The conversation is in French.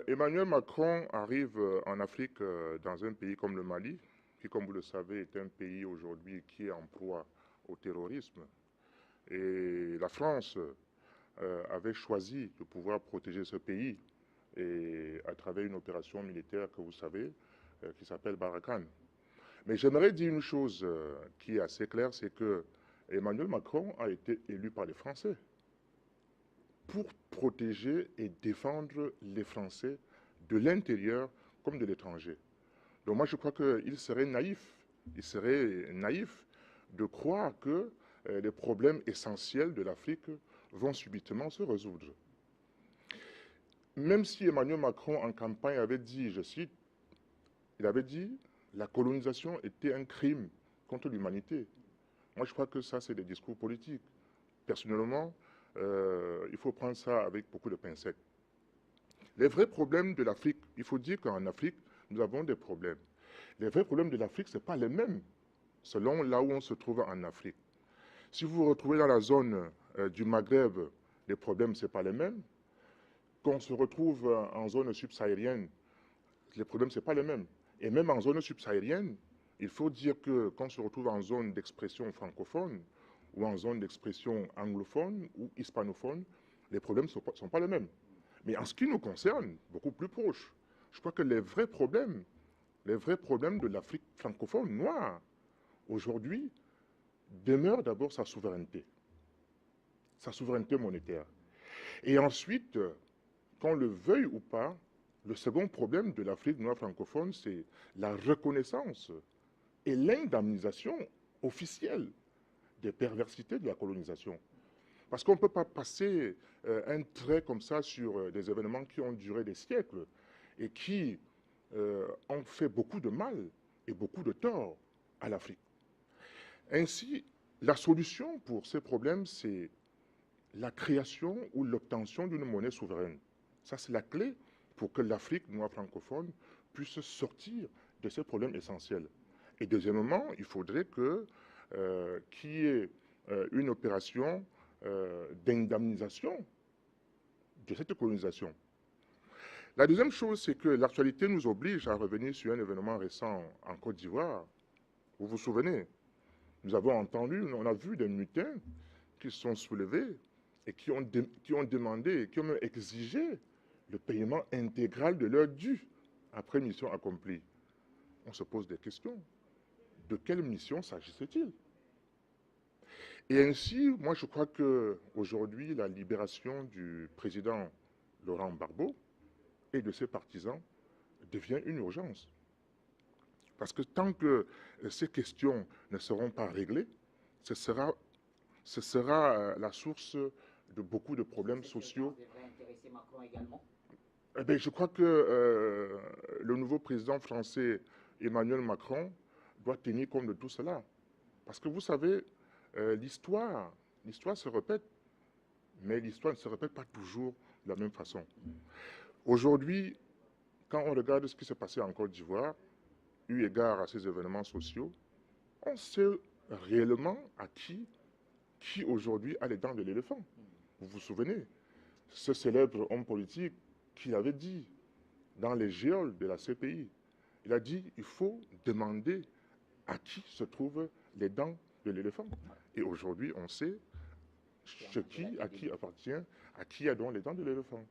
Emmanuel Macron arrive en Afrique dans un pays comme le Mali, qui, comme vous le savez, est un pays aujourd'hui qui est en proie au terrorisme. Et la France avait choisi de pouvoir protéger ce pays et à travers une opération militaire que vous savez, qui s'appelle Barkhane. Mais j'aimerais dire une chose qui est assez claire, c'est que Emmanuel Macron a été élu par les Français pour protéger et défendre les Français de l'intérieur comme de l'étranger. Donc moi je crois qu'il serait naïf de croire que les problèmes essentiels de l'Afrique vont subitement se résoudre. Même si Emmanuel Macron en campagne avait dit, je cite, il avait dit la colonisation était un crime contre l'humanité. Moi je crois que ça c'est des discours politiques. Personnellement, il faut prendre ça avec beaucoup de pincettes. Les vrais problèmes de l'Afrique, il faut dire qu'en Afrique, nous avons des problèmes. Les vrais problèmes de l'Afrique, ce n'est pas les mêmes, selon là où on se trouve en Afrique. Si vous vous retrouvez dans la zone du Maghreb, les problèmes, ce n'est pas les mêmes. Quand on se retrouve en zone subsaharienne, les problèmes, ce n'est pas les mêmes. Et même en zone subsaharienne, il faut dire que quand on se retrouve en zone d'expression francophone, ou en zone d'expression anglophone ou hispanophone, les problèmes ne sont pas les mêmes. Mais en ce qui nous concerne, beaucoup plus proche, je crois que les vrais problèmes de l'Afrique francophone noire, aujourd'hui, demeurent d'abord sa souveraineté monétaire. Et ensuite, qu'on le veuille ou pas, le second problème de l'Afrique noire francophone, c'est la reconnaissance et l'indemnisation officielle des perversités de la colonisation. Parce qu'on ne peut pas passer un trait comme ça sur des événements qui ont duré des siècles et qui ont fait beaucoup de mal et beaucoup de tort à l'Afrique. Ainsi, la solution pour ces problèmes, c'est la création ou l'obtention d'une monnaie souveraine. Ça, c'est la clé pour que l'Afrique noire francophone puisse sortir de ces problèmes essentiels. Et deuxièmement, il faudrait qu'il y ait une opération d'indemnisation de cette colonisation. La deuxième chose, c'est que l'actualité nous oblige à revenir sur un événement récent en Côte d'Ivoire. Vous vous souvenez, nous avons entendu, on a vu des mutins qui se sont soulevés et qui ont demandé, qui ont même exigé le paiement intégral de leur dû après mission accomplie. On se pose des questions. De quelle mission s'agissait-il? Et ainsi, moi je crois qu'aujourd'hui, la libération du président Laurent Gbagbo et de ses partisans devient une urgence. Parce que tant que ces questions ne seront pas réglées, ce sera la source de beaucoup de problèmes sociaux. Ça devrait intéresser Macron également. Eh bien, je crois que le nouveau président français, Emmanuel Macron, doit tenir compte de tout cela. Parce que vous savez, l'histoire se répète, mais l'histoire ne se répète pas toujours de la même façon. Aujourd'hui, quand on regarde ce qui s'est passé en Côte d'Ivoire, eu égard à ces événements sociaux, on sait réellement à qui aujourd'hui a les dents de l'éléphant. Vous vous souvenez, ce célèbre homme politique qui avait dit dans les geôles de la CPI, il a dit il faut demander à qui se trouvent les dents de l'éléphant. Et aujourd'hui, on sait à qui appartient, à qui a donc les dents de l'éléphant.